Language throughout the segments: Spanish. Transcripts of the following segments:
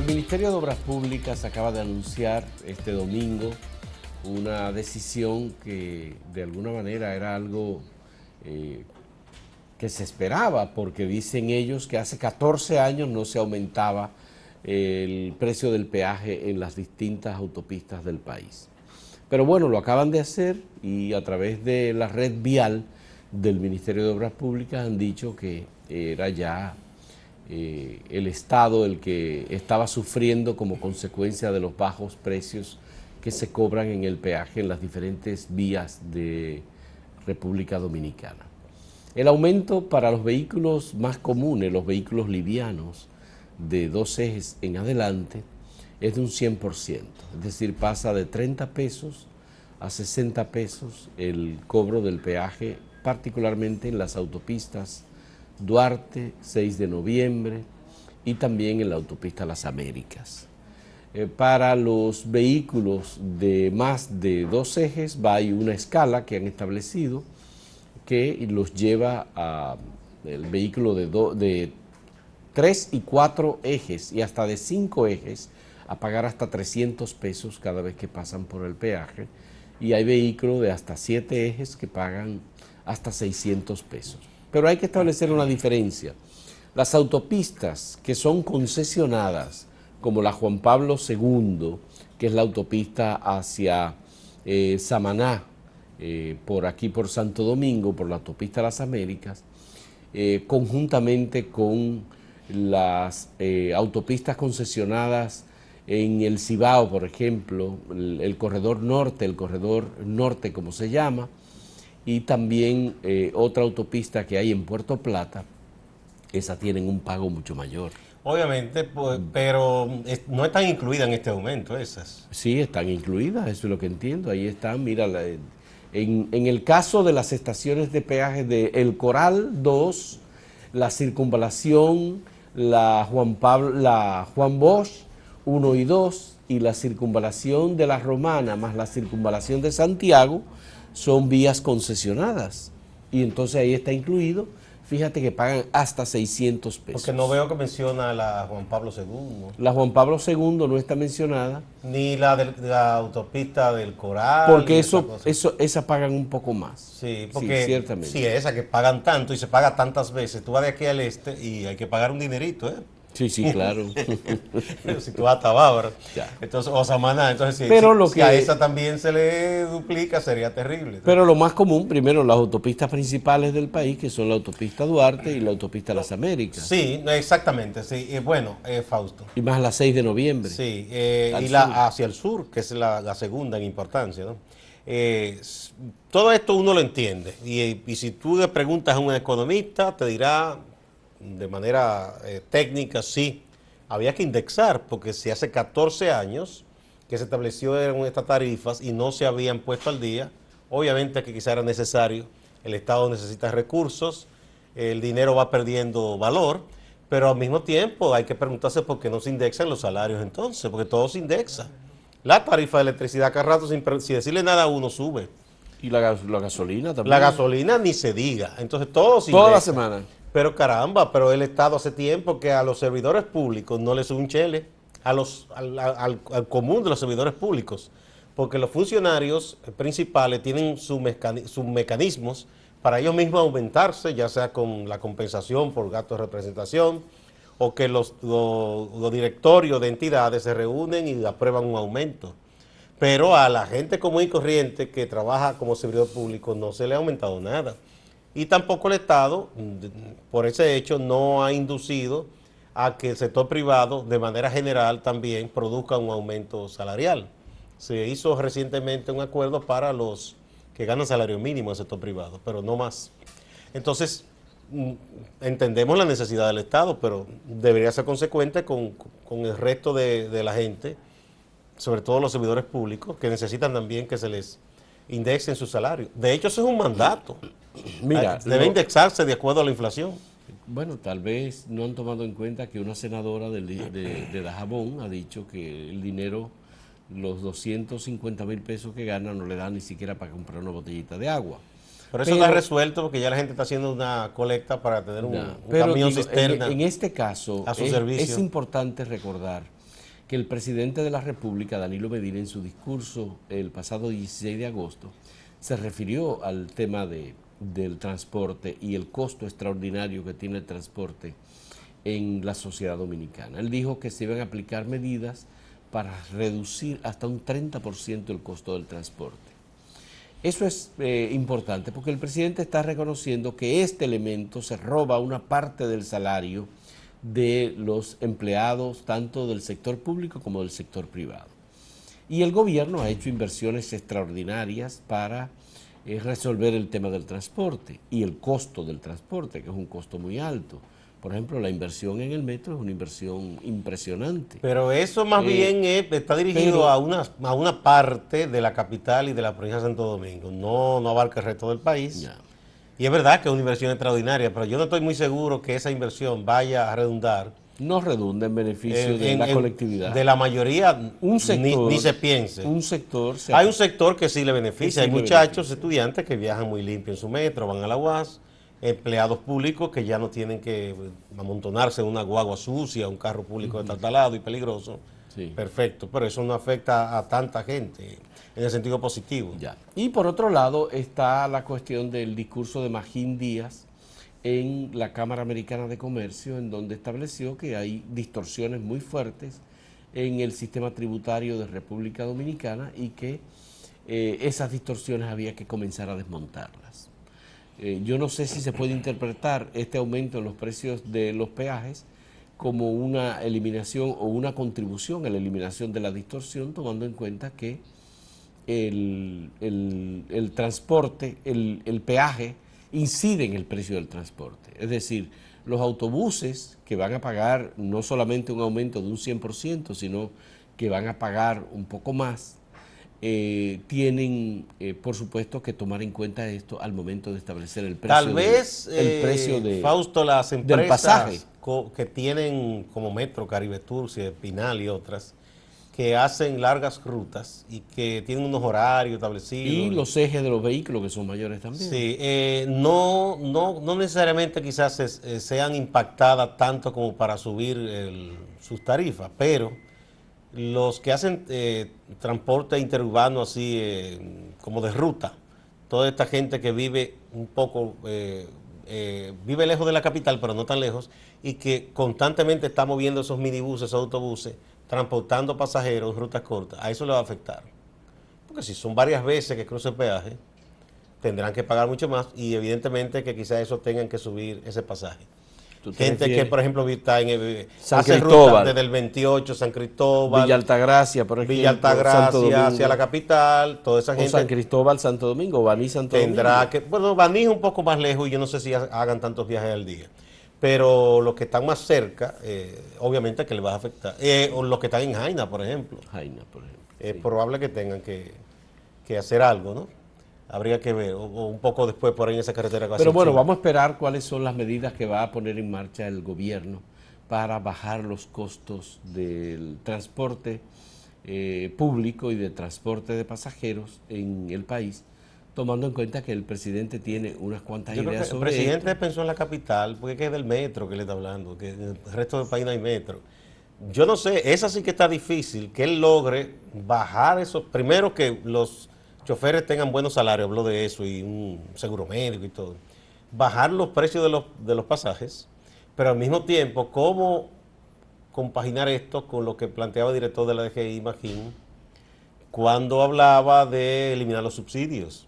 Ministerio de Obras Públicas acaba de anunciar este domingo una decisión que de alguna manera era algo que se esperaba, porque dicen ellos que hace 14 años no se aumentaba el precio del peaje en las distintas autopistas del país. Pero bueno, lo acaban de hacer y a través de la red vial del Ministerio de Obras Públicas han dicho que era ya el Estado el que estaba sufriendo como consecuencia de los bajos precios que se cobran en el peaje en las diferentes vías de República Dominicana. El aumento para los vehículos más comunes, los vehículos livianos de 2 ejes en adelante, es de un 100%, es decir, pasa de 30 pesos a 60 pesos el cobro del peaje, particularmente en las autopistas Duarte, 6 de noviembre y también en la autopista Las Américas. Para los vehículos de más de 2 ejes hay una escala que han establecido que los lleva a el vehículo de 3 y 4 ejes y hasta de 5 ejes a pagar hasta 300 pesos cada vez que pasan por el peaje, y hay vehículos de hasta 7 ejes que pagan hasta 600 pesos. Pero hay que establecer una diferencia. Las autopistas que son concesionadas, como la Juan Pablo II, que es la autopista hacia Samaná, por aquí por Santo Domingo, por la autopista Las Américas, conjuntamente con las autopistas concesionadas en el Cibao, por ejemplo, el corredor norte como se llama, y también otra autopista que hay en Puerto Plata, esas tienen un pago mucho mayor. Obviamente, pues, pero no están incluidas en este aumento esas. Sí, están incluidas, eso es lo que entiendo, ahí están, mira, en el caso de las estaciones de peaje de El Coral 2, la Circunvalación, la Juan Bosch 1 y 2 y la Circunvalación de la Romana más la Circunvalación de Santiago son vías concesionadas, y entonces ahí está incluido. Fíjate que pagan hasta 600 pesos. Porque no veo que menciona la Juan Pablo II. La Juan Pablo II no está mencionada. Ni la de la autopista del Coral. Porque esas pagan un poco más. Sí, porque sí, ciertamente. Sí, esa que pagan tanto y se paga tantas veces. Tú vas de aquí al este y hay que pagar un dinerito, ¿eh? Sí, sí, claro. Si tú vas hasta Bávaro, entonces, o Samaná, entonces si a esa también se le duplica, sería terrible. Pero lo más común, primero, las autopistas principales del país, que son la autopista Duarte y la autopista Las Américas. Sí, exactamente, sí. Bueno, Fausto. Y más la 6 de noviembre. Sí, y la hacia el sur, que es la segunda en importancia, ¿no? Todo esto uno lo entiende. Y si tú le preguntas a un economista, te dirá de manera técnica, sí, había que indexar, porque si hace 14 años que se establecieron estas tarifas y no se habían puesto al día, obviamente que quizá era necesario, el Estado necesita recursos, el dinero va perdiendo valor, pero al mismo tiempo hay que preguntarse por qué no se indexan los salarios entonces, porque todo se indexa. La tarifa de electricidad cada rato, sin decirle nada a uno, sube. Y la gasolina también. La gasolina ni se diga, entonces todo se toda indexa. La semana. Pero caramba, pero el Estado hace tiempo que a los servidores públicos no les sube un chele, al común de los servidores públicos, porque los funcionarios principales tienen sus mecanismos para ellos mismos aumentarse, ya sea con la compensación por gastos de representación, o que los directorios de entidades se reúnen y aprueban un aumento. Pero a la gente común y corriente que trabaja como servidor público no se le ha aumentado nada. Y tampoco el Estado, por ese hecho, no ha inducido a que el sector privado, de manera general, también produzca un aumento salarial. Se hizo recientemente un acuerdo para los que ganan salario mínimo en el sector privado, pero no más. Entonces, entendemos la necesidad del Estado, pero debería ser consecuente con el resto de la gente, sobre todo los servidores públicos, que necesitan también que se les indexen su salario. De hecho, eso es un mandato. Mira, debe indexarse de acuerdo a la inflación. Bueno, tal vez no han tomado en cuenta que una senadora de Dajabón ha dicho que el dinero, los 250,000 pesos que gana, no le dan ni siquiera para comprar una botellita de agua. Pero eso está resuelto porque ya la gente está haciendo una colecta para tener un camión cisterna en este caso a su servicio. es importante recordar que el presidente de la República, Danilo Medina, en su discurso el pasado 16 de agosto, se refirió al tema del transporte y el costo extraordinario que tiene el transporte en la sociedad dominicana. Él dijo que se iban a aplicar medidas para reducir hasta un 30% el costo del transporte. Eso es importante porque el presidente está reconociendo que este elemento se roba una parte del salario de los empleados tanto del sector público como del sector privado. Y el gobierno ha hecho inversiones extraordinarias para resolver el tema del transporte y el costo del transporte, que es un costo muy alto. Por ejemplo, la inversión en el metro es una inversión impresionante. Pero eso más bien está dirigido a una parte de la capital y de la provincia de Santo Domingo. No abarca el resto del país. Ya. Y es verdad que es una inversión extraordinaria, pero yo no estoy muy seguro que esa inversión vaya a redundar No redunda en beneficio de la colectividad. De la mayoría Un sector, ni se piense. Hay un sector que sí le beneficia. Hay muchachos, estudiantes que viajan muy limpio en su metro, van a la UAS, empleados públicos que ya no tienen que amontonarse en una guagua sucia, un carro público destartalado y peligroso. Sí. Perfecto, pero eso no afecta a tanta gente en el sentido positivo. Ya. Y por otro lado está la cuestión del discurso de Magín Díaz en la Cámara Americana de Comercio, en donde estableció que hay distorsiones muy fuertes en el sistema tributario de República Dominicana y que esas distorsiones había que comenzar a desmontarlas. Yo no sé si se puede interpretar este aumento en los precios de los peajes como una eliminación o una contribución a la eliminación de la distorsión, tomando en cuenta que el transporte, el peaje, incide en el precio del transporte. Es decir, los autobuses que van a pagar no solamente un aumento de un 100%, sino que van a pagar un poco más, tienen, por supuesto, que tomar en cuenta esto al momento de establecer el precio. Tal vez, el precio Fausto, las empresas del pasaje que tienen como Metro, Caribe Tour, Pinal y otras, que hacen largas rutas y que tienen unos horarios establecidos. Y los ejes de los vehículos que son mayores también. Sí, no necesariamente quizás sean impactadas tanto como para subir sus tarifas, pero los que hacen transporte interurbano así como de ruta, toda esta gente que vive un poco, vive lejos de la capital, pero no tan lejos, y que constantemente está moviendo esos minibuses, esos autobuses, transportando pasajeros en rutas cortas, a eso le va a afectar. Porque si son varias veces que cruza el peaje, tendrán que pagar mucho más y evidentemente que quizás eso tengan que subir ese pasaje. Gente que, por ejemplo, está en San hace Cristóbal, rutas desde el 28, San Cristóbal, Villa Altagracia, por ejemplo, Villa Altagracia hacia la capital, toda esa gente. O San Cristóbal, Santo Domingo, Baní, Santo Domingo. Tendrá que, bueno, Baní es un poco más lejos y yo no sé si hagan tantos viajes al día. Pero los que están más cerca, obviamente que les va a afectar. O los que están en Jaina, por ejemplo. Jaina, por ejemplo. Es probable que tengan que hacer algo, ¿no? Habría que ver, o un poco después por ahí en esa carretera. Pero bueno, vamos a esperar cuáles son las medidas que va a poner en marcha el gobierno para bajar los costos del transporte público y del transporte de pasajeros en el país, tomando en cuenta que el presidente tiene unas cuantas ideas sobre esto. El presidente pensó en la capital, porque es del metro que le está hablando, que en el resto del país no hay metro. Yo no sé, esa sí que está difícil, que él logre bajar eso. Primero que los choferes tengan buenos salarios, habló de eso, y un seguro médico y todo. Bajar los precios de los pasajes, pero al mismo tiempo, ¿cómo compaginar esto con lo que planteaba el director de la DGI, Magín, cuando hablaba de eliminar los subsidios?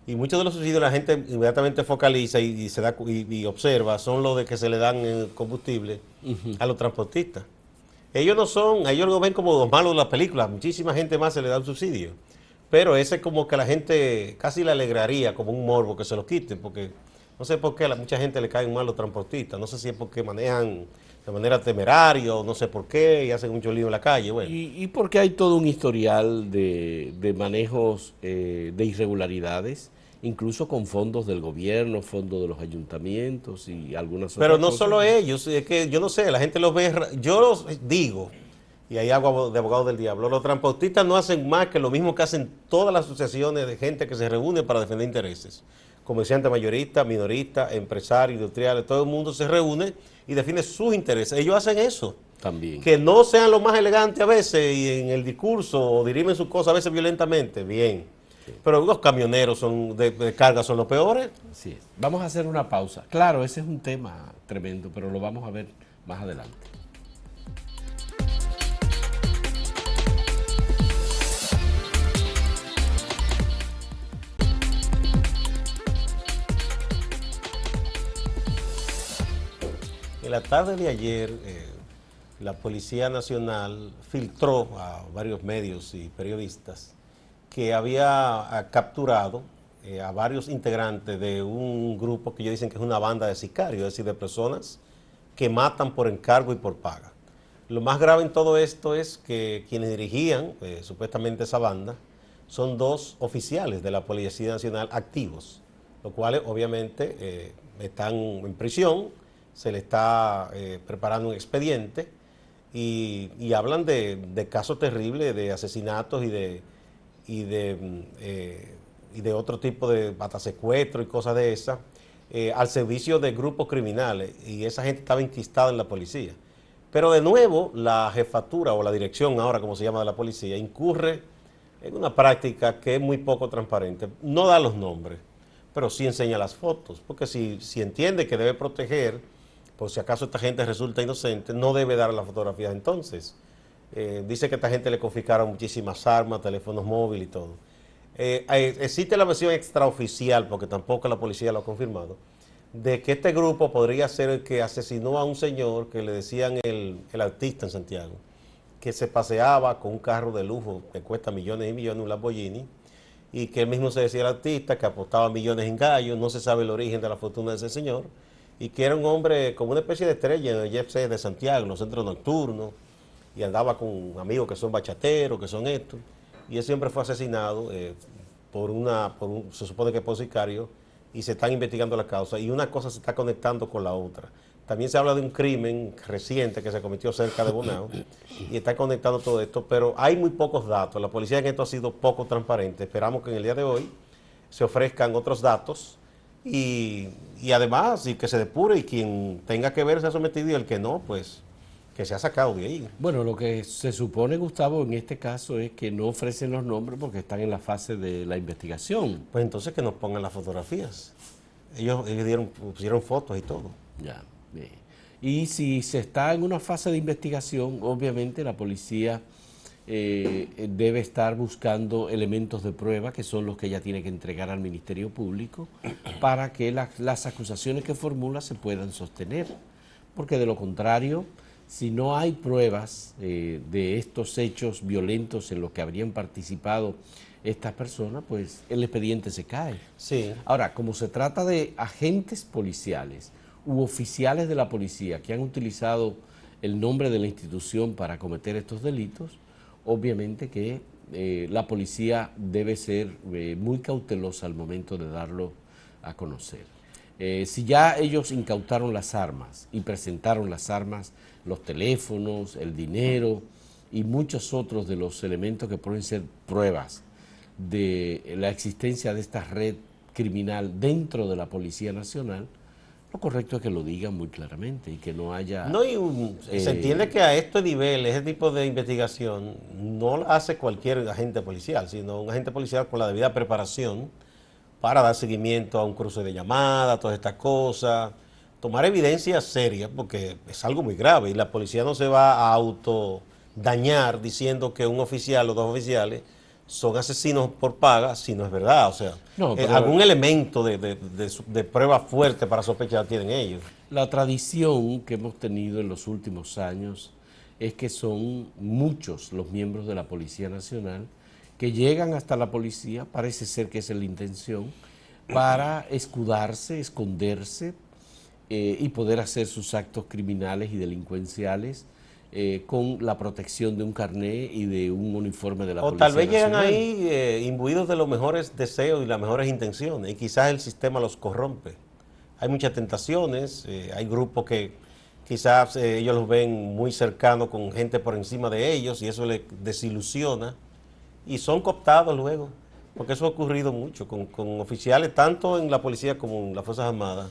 Y muchos de los subsidios la gente inmediatamente focaliza y se da y observa, son los de que se le dan el combustible a los transportistas. Ellos lo ven como los malos de la película, muchísima gente más se le da un subsidio. Pero ese como que a la gente casi le alegraría como un morbo que se lo quiten, porque no sé por qué a mucha gente le caen mal los transportistas, no sé si es porque manejan de manera temeraria o no sé por qué y hacen mucho lío en la calle. Bueno. Y porque hay todo un historial de manejos de irregularidades, incluso con fondos del gobierno, fondos de los ayuntamientos y algunas otras Pero no cosas. solo ellos, es que yo no sé, la gente los ve, yo los digo, y ahí hago de abogado del diablo, los transportistas no hacen más que lo mismo que hacen todas las asociaciones de gente que se reúne para defender intereses. Comerciantes mayoristas, minoristas, empresarios, industriales, todo el mundo se reúne y defiende sus intereses. Ellos hacen eso. También. Que no sean los más elegantes a veces y en el discurso o dirimen sus cosas a veces violentamente, bien. Pero los camioneros son de carga son los peores. Así es. Vamos a hacer una pausa. Claro, ese es un tema tremendo, pero lo vamos a ver más adelante. En la tarde de ayer, la Policía Nacional filtró a varios medios y periodistas que había capturado a varios integrantes de un grupo que ellos dicen que es una banda de sicarios, es decir, de personas que matan por encargo y por paga. Lo más grave en todo esto es que quienes dirigían supuestamente esa banda son dos oficiales de la Policía Nacional activos, los cuales obviamente están en prisión, se le está preparando un expediente y hablan de casos terribles, de asesinatos y de otro tipo de hasta secuestro y cosas de esas, al servicio de grupos criminales, y esa gente estaba enquistada en la policía. Pero de nuevo, la jefatura o la dirección, ahora como se llama, de la policía, incurre en una práctica que es muy poco transparente. No da los nombres, pero sí enseña las fotos, porque si entiende que debe proteger, por si acaso esta gente resulta inocente, no debe dar las fotografías entonces. Dice que a esta gente le confiscaron muchísimas armas, teléfonos móviles y todo. Existe la versión extraoficial, porque tampoco la policía lo ha confirmado, de que este grupo podría ser el que asesinó a un señor que le decían el artista en Santiago, que se paseaba con un carro de lujo que cuesta millones y millones, un Lamborghini, y que él mismo se decía el artista, que apostaba millones en gallos, no se sabe el origen de la fortuna de ese señor, y que era un hombre como una especie de estrella en el jet set de Santiago, en los centros nocturnos, y andaba con amigos que son bachateros, que son estos, y ese hombre fue asesinado se supone que por sicario, y se están investigando la causa, y una cosa se está conectando con la otra. También se habla de un crimen reciente que se cometió cerca de Bonao, y está conectando todo esto, pero hay muy pocos datos. La policía en esto ha sido poco transparente. Esperamos que en el día de hoy se ofrezcan otros datos, y además, y que se depure, y quien tenga que ver se ha sometido, y el que no, pues, que se ha sacado de ahí. Bueno, lo que se supone, Gustavo, en este caso es que no ofrecen los nombres porque están en la fase de la investigación. Pues entonces que nos pongan las fotografías. Ellos pusieron fotos y todo. Ya, bien. Y si se está en una fase de investigación, obviamente la policía debe estar buscando elementos de prueba, que son los que ella tiene que entregar al Ministerio Público, para que las acusaciones que formula se puedan sostener. Porque de lo contrario, si no hay pruebas de estos hechos violentos en los que habrían participado estas personas, pues el expediente se cae. Sí. Ahora, como se trata de agentes policiales u oficiales de la policía que han utilizado el nombre de la institución para cometer estos delitos, obviamente que la policía debe ser muy cautelosa al momento de darlo a conocer. Si ya ellos incautaron las armas y presentaron las armas, los teléfonos, el dinero y muchos otros de los elementos que pueden ser pruebas de la existencia de esta red criminal dentro de la Policía Nacional, lo correcto es que lo digan muy claramente y que no haya... No, se entiende que a este nivel, ese tipo de investigación, no la hace cualquier agente policial, sino un agente policial con la debida preparación para dar seguimiento a un cruce de llamadas, todas estas cosas, tomar evidencia seria, porque es algo muy grave y la policía no se va a autodañar diciendo que un oficial o dos oficiales son asesinos por paga, si no es verdad. O sea, No, pero algún elemento de prueba fuerte para sospechar tienen ellos. la tradición que hemos tenido en los últimos años es que son muchos los miembros de la Policía Nacional que llegan hasta la policía, parece ser que esa es la intención, para escudarse, esconderse y poder hacer sus actos criminales y delincuenciales con la protección de un carné y de un uniforme de la Policía O tal vez llegan Nacional. ahí imbuidos de los mejores deseos y las mejores intenciones, y quizás el sistema los corrompe. Hay muchas tentaciones, hay grupos que quizás ellos los ven muy cercanos con gente por encima de ellos y eso les desilusiona y son cooptados luego, porque eso ha ocurrido mucho con oficiales tanto en la policía como en las Fuerzas Armadas,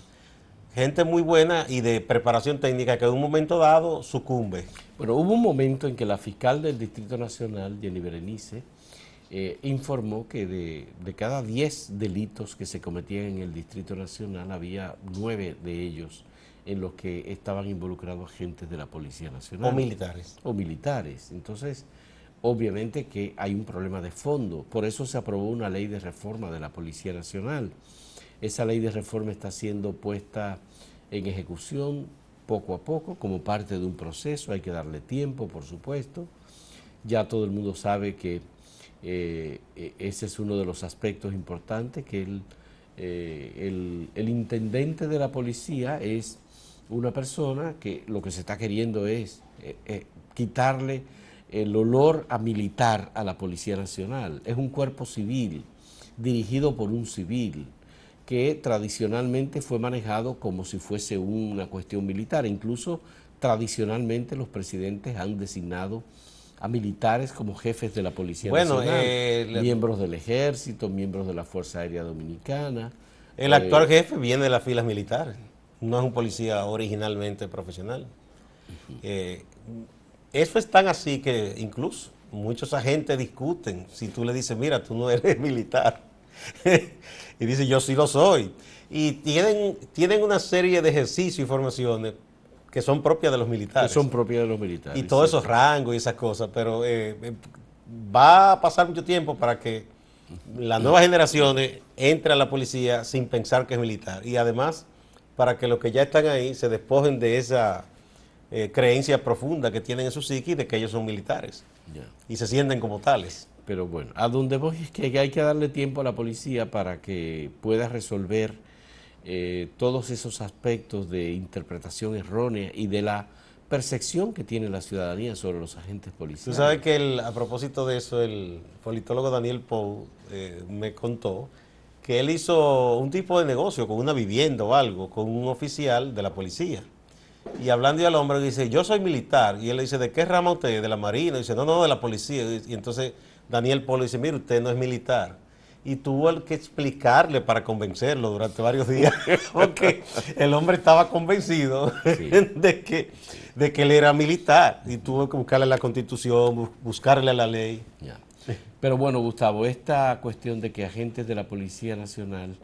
gente muy buena y de preparación técnica que en un momento dado sucumbe. Bueno, hubo un momento en que la fiscal del Distrito Nacional, Jenny Berenice, informó que de cada 10 delitos que se cometían en el Distrito Nacional, había 9 de ellos en los que estaban involucrados agentes de la Policía Nacional. O militares. O militares. Entonces, obviamente que hay un problema de fondo. Por eso se aprobó una ley de reforma de la Policía Nacional. Esa ley de reforma está siendo puesta en ejecución poco a poco, como parte de un proceso. Hay que darle tiempo, por supuesto. Ya todo el mundo sabe que ese es uno de los aspectos importantes, que el intendente de la policía es una persona que lo que se está queriendo es quitarle el olor a militar a la Policía Nacional. Es un cuerpo civil, dirigido por un civil, que tradicionalmente fue manejado como si fuese una cuestión militar. Incluso tradicionalmente los presidentes han designado a militares como jefes de la Policía Nacional, miembros del Ejército, miembros de la Fuerza Aérea Dominicana. El actual jefe viene de las filas militares, no es un policía originalmente profesional. Eso es tan así que incluso muchos agentes discuten si tú le dices, mira, tú no eres militar. Y dice, yo sí lo soy. Y tienen una serie de ejercicios y formaciones que son propias de los militares. Que son propias de los militares. Y todos esos rangos y esas cosas, pero va a pasar mucho tiempo para que las nuevas generaciones entren a la policía sin pensar que es militar. Y además, para que los que ya están ahí se despojen de esa creencia profunda que tienen en su psique de que ellos son militares. Ya. Y se sienten como tales. Pero bueno, a donde voy es que hay que darle tiempo a la policía para que pueda resolver todos esos aspectos de interpretación errónea y de la percepción que tiene la ciudadanía sobre los agentes policiales. Tú sabes que a propósito de eso, el politólogo Daniel Pou me contó que él hizo un tipo de negocio con una vivienda o algo, con un oficial de la policía. Y hablando al hombre dice, yo soy militar. Y él le dice, ¿de qué rama usted? ¿De la marina? Y dice, no, de la policía. Y entonces Daniel Pou le dice, mire, usted no es militar. Y tuvo que explicarle para convencerlo durante varios días, porque el hombre estaba convencido Sí. de que él era militar. Y tuvo que buscarle la Constitución, buscarle la ley. Ya. Pero bueno, Gustavo, esta cuestión de que agentes de la Policía Nacional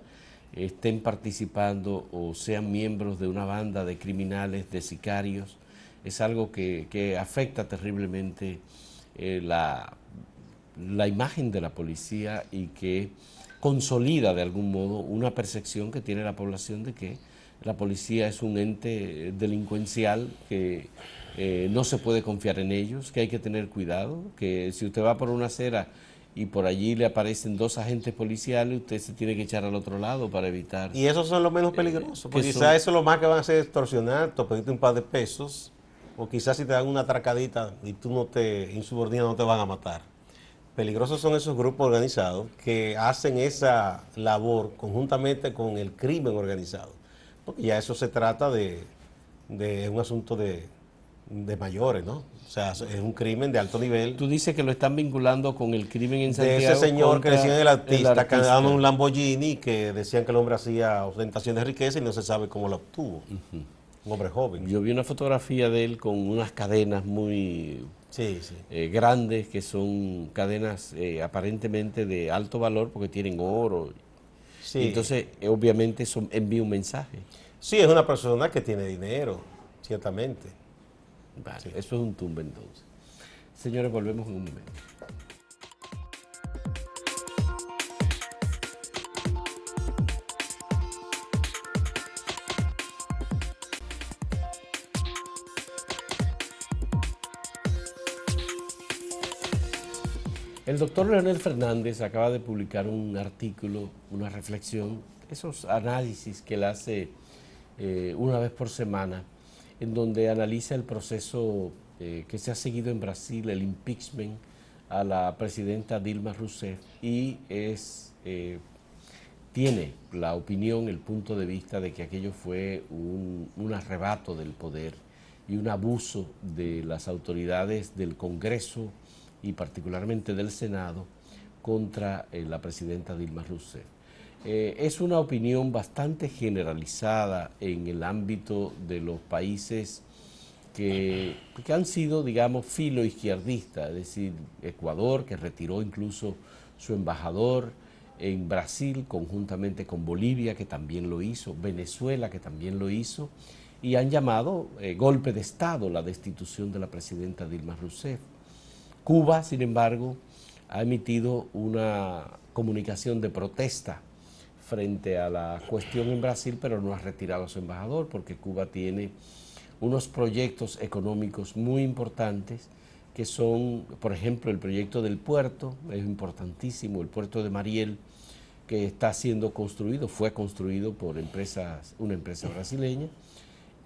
estén participando o sean miembros de una banda de criminales, de sicarios, es algo que afecta terriblemente la imagen de la policía y que consolida de algún modo una percepción que tiene la población de que la policía es un ente delincuencial, que no se puede confiar en ellos, que hay que tener cuidado, que si usted va por una acera y por allí le aparecen 2 agentes policiales, usted se tiene que echar al otro lado para evitar. Y esos son los menos peligrosos, porque son- quizás eso es lo más que van a hacer, extorsionarte o pedirte un par de pesos, o quizás si te dan una atracadita y tú no te insubordinas, no te van a matar. Peligrosos son esos grupos organizados que hacen esa labor conjuntamente con el crimen organizado, porque ya eso se trata de un asunto de mayores, ¿no? O sea, es un crimen de alto nivel. Tú dices que lo están vinculando con el crimen en De Santiago. ese señor que contra decían el artista, que andaba en un artista. Lamborghini, que decían que el hombre hacía ostentación de riqueza y no se sabe cómo lo obtuvo. Un hombre joven. Yo vi una fotografía de él con unas cadenas muy Sí, sí. grandes, que son cadenas aparentemente de alto valor porque tienen oro. Sí. Y entonces, obviamente, eso envía un mensaje. Sí, es una persona que tiene dinero, ciertamente. Vale, Sí. eso es un tumbe entonces. Señores, volvemos en un momento. El doctor Leonel Fernández acaba de publicar un artículo, una reflexión, esos análisis que él hace una vez por semana, en donde analiza el proceso que se ha seguido en Brasil, el impeachment a la presidenta Dilma Rousseff, y tiene la opinión, el punto de vista de que aquello fue un arrebato del poder y un abuso de las autoridades del Congreso y particularmente del Senado contra la presidenta Dilma Rousseff. Es una opinión bastante generalizada en el ámbito de los países que han sido, digamos, filoizquierdistas, es decir, Ecuador, que retiró incluso su embajador, en Brasil, conjuntamente con Bolivia, que también lo hizo, Venezuela, que también lo hizo, y han llamado golpe de Estado la destitución de la presidenta Dilma Rousseff. Cuba, sin embargo, ha emitido una comunicación de protesta frente a la cuestión en Brasil, pero no ha retirado a su embajador, porque Cuba tiene unos proyectos económicos muy importantes, que son, por ejemplo, el proyecto del puerto, es importantísimo, el puerto de Mariel, que está siendo construido, fue construido por una empresa brasileña,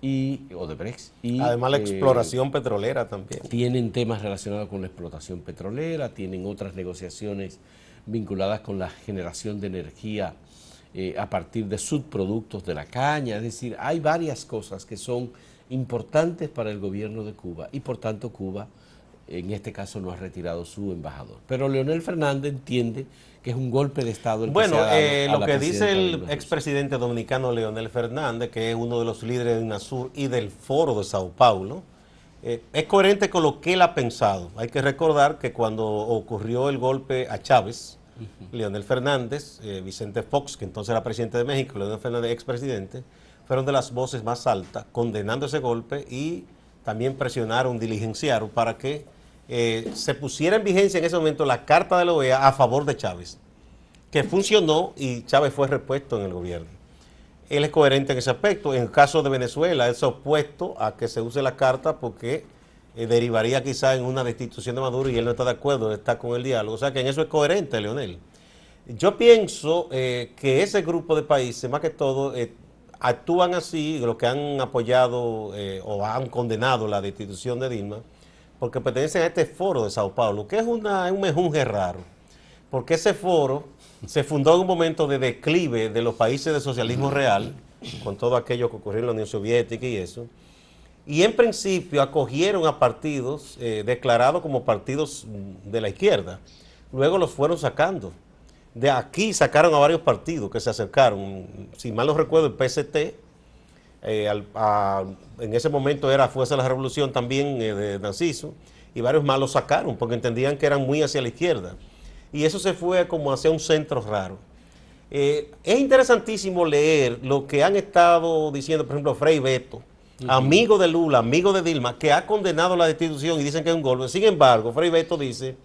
y Odebrecht. Y, además la exploración petrolera también. Tienen temas relacionados con la explotación petrolera, tienen otras negociaciones vinculadas con la generación de energía a partir de subproductos de la caña, es decir, hay varias cosas que son importantes para el gobierno de Cuba y por tanto Cuba en este caso no ha retirado su embajador. Pero Leonel Fernández entiende que es un golpe de Estado el que se ha dado a lo la que dice el Dilma expresidente dominicano Leonel Fernández, que es uno de los líderes de UNASUR y del Foro de Sao Paulo, es coherente con lo que él ha pensado. Hay que recordar que cuando ocurrió el golpe a Chávez, Leonel Fernández, Vicente Fox, que entonces era presidente de México, Leonel Fernández, expresidente, fueron de las voces más altas condenando ese golpe y también presionaron, diligenciaron para que se pusiera en vigencia en ese momento la carta de la OEA a favor de Chávez, que funcionó y Chávez fue repuesto en el gobierno. Él es coherente en ese aspecto. En el caso de Venezuela, él se ha opuesto a que se use la carta porque derivaría quizá en una destitución de Maduro y él no está de acuerdo, está con el diálogo. O sea que en eso es coherente, Leonel. Yo pienso que ese grupo de países, más que todo, actúan así, los que han apoyado o han condenado la destitución de Dilma, porque pertenecen a este foro de Sao Paulo, que es un mejunje raro, porque ese foro se fundó en un momento de declive de los países de socialismo real, con todo aquello que ocurrió en la Unión Soviética y eso, y en principio acogieron a partidos declarados como partidos de la izquierda, luego los fueron sacando. De aquí sacaron a varios partidos que se acercaron, si mal no recuerdo el PST, en ese momento era Fuerza de la Revolución también de Narciso, y varios más los sacaron porque entendían que eran muy hacia la izquierda. Y eso se fue como hacia un centro raro. Es interesantísimo leer lo que han estado diciendo, por ejemplo, Frei Beto, amigo de Lula, amigo de Dilma, que ha condenado la destitución y dicen que es un golpe. Sin embargo, Frei Beto dice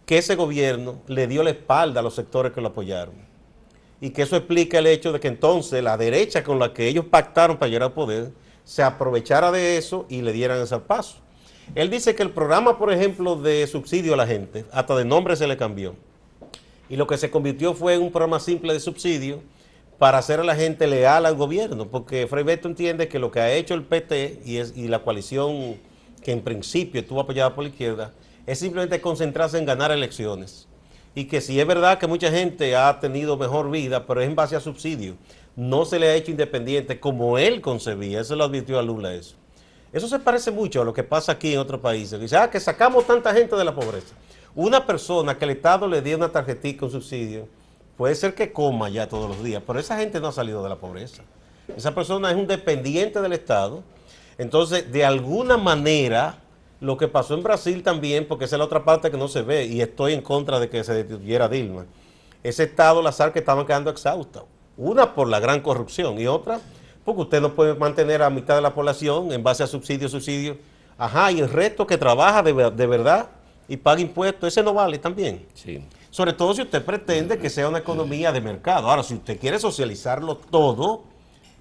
que ese gobierno le dio la espalda a los sectores que lo apoyaron. Y que eso explica el hecho de que entonces la derecha con la que ellos pactaron para llegar al poder se aprovechara de eso y le dieran ese paso. Él dice que el programa, por ejemplo, de subsidio a la gente, hasta de nombre se le cambió. Y lo que se convirtió fue en un programa simple de subsidio para hacer a la gente leal al gobierno, porque Frei Beto entiende que lo que ha hecho el PT y la coalición que en principio estuvo apoyada por la izquierda, es simplemente concentrarse en ganar elecciones. Y que si es verdad que mucha gente ha tenido mejor vida, pero es en base a subsidio, no se le ha hecho independiente como él concebía, eso lo advirtió a Lula eso. Eso se parece mucho a lo que pasa aquí en otros países. Dice, que sacamos tanta gente de la pobreza. Una persona que el Estado le dio una tarjetita, un subsidio, puede ser que coma ya todos los días, pero esa gente no ha salido de la pobreza. Esa persona es un dependiente del Estado. Entonces, de alguna manera, lo que pasó en Brasil también, porque esa es la otra parte que no se ve, y estoy en contra de que se destituyera Dilma. Ese Estado, las arcas estaban quedando exhaustas. Una por la gran corrupción y otra porque usted no puede mantener a mitad de la población en base a subsidio. Ajá, y el resto que trabaja de verdad y paga impuestos, ese no vale también. Sí. Sobre todo si usted pretende que sea una economía de mercado. Ahora, si usted quiere socializarlo todo,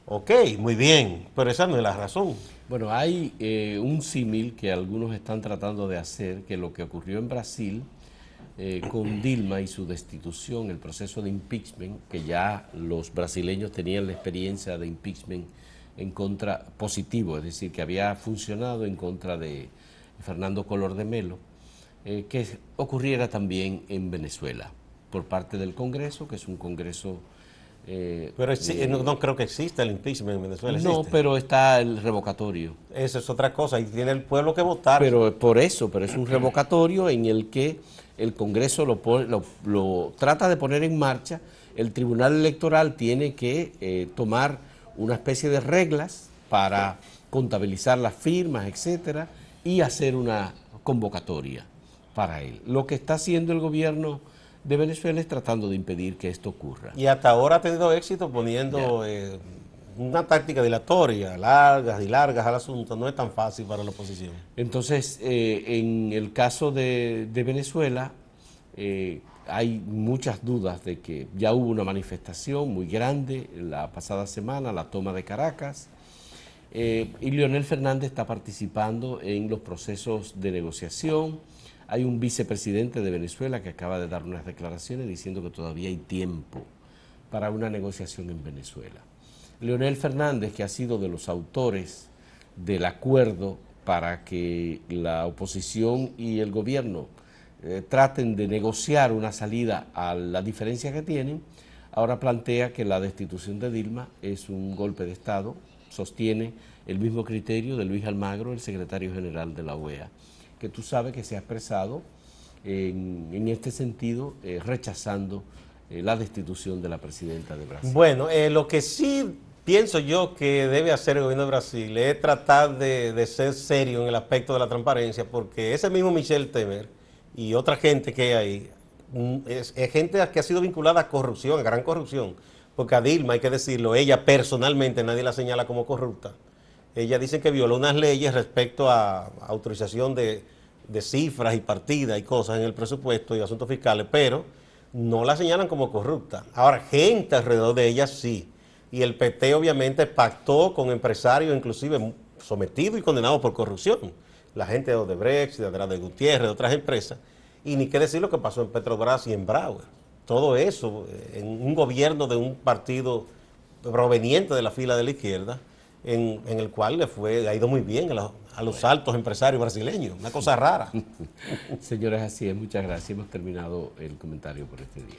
ok, muy bien, pero esa no es la razón. Bueno, hay un símil que algunos están tratando de hacer, que lo que ocurrió en Brasil con Dilma y su destitución, el proceso de impeachment, que ya los brasileños tenían la experiencia de impeachment en contra positivo, es decir, que había funcionado en contra de Fernando Collor de Mello, que ocurriera también en Venezuela, por parte del Congreso, que es un Congreso... pero no creo que exista el impeachment en Venezuela. No, pero está el revocatorio. Eso es otra cosa, y tiene el pueblo que votar. Pero es un revocatorio en el que el Congreso lo trata de poner en marcha el Tribunal Electoral tiene que tomar una especie de reglas para contabilizar las firmas, etcétera, y hacer una convocatoria para él. Lo que está haciendo el gobierno de Venezuela es tratando de impedir que esto ocurra. Y hasta ahora ha tenido éxito poniendo una táctica dilatoria, largas y largas al asunto. No es tan fácil para la oposición. Entonces, en el caso de Venezuela, hay muchas dudas de que ya hubo una manifestación muy grande la pasada semana, la toma de Caracas, y Leonel Fernández está participando en los procesos de negociación. Hay un vicepresidente de Venezuela que acaba de dar unas declaraciones diciendo que todavía hay tiempo para una negociación en Venezuela. Leonel Fernández, que ha sido de los autores del acuerdo para que la oposición y el gobierno traten de negociar una salida a la diferencia que tienen, ahora plantea que la destitución de Dilma es un golpe de Estado, sostiene el mismo criterio de Luis Almagro, el secretario general de la OEA, que tú sabes que se ha expresado en este sentido, rechazando la destitución de la presidenta de Brasil. Bueno, lo que sí pienso yo que debe hacer el gobierno de Brasil es tratar de ser serio en el aspecto de la transparencia, porque ese mismo Michel Temer y otra gente que hay ahí, es gente que ha sido vinculada a corrupción, a gran corrupción, porque a Dilma, hay que decirlo, ella personalmente nadie la señala como corrupta. Ella dice que violó unas leyes respecto a autorización de cifras y partidas y cosas en el presupuesto y asuntos fiscales, pero no la señalan como corrupta. Ahora, gente alrededor de ella sí. Y el PT obviamente pactó con empresarios, inclusive sometidos y condenados por corrupción. La gente de Odebrecht, de Andrade Gutiérrez, de otras empresas. Y ni qué decir lo que pasó en Petrobras y en Broward. Todo eso en un gobierno de un partido proveniente de la fila de la izquierda, en el cual ha ido muy bien a los altos empresarios brasileños. Una cosa rara. Señores, así es. Muchas gracias. Hemos terminado el comentario por este día.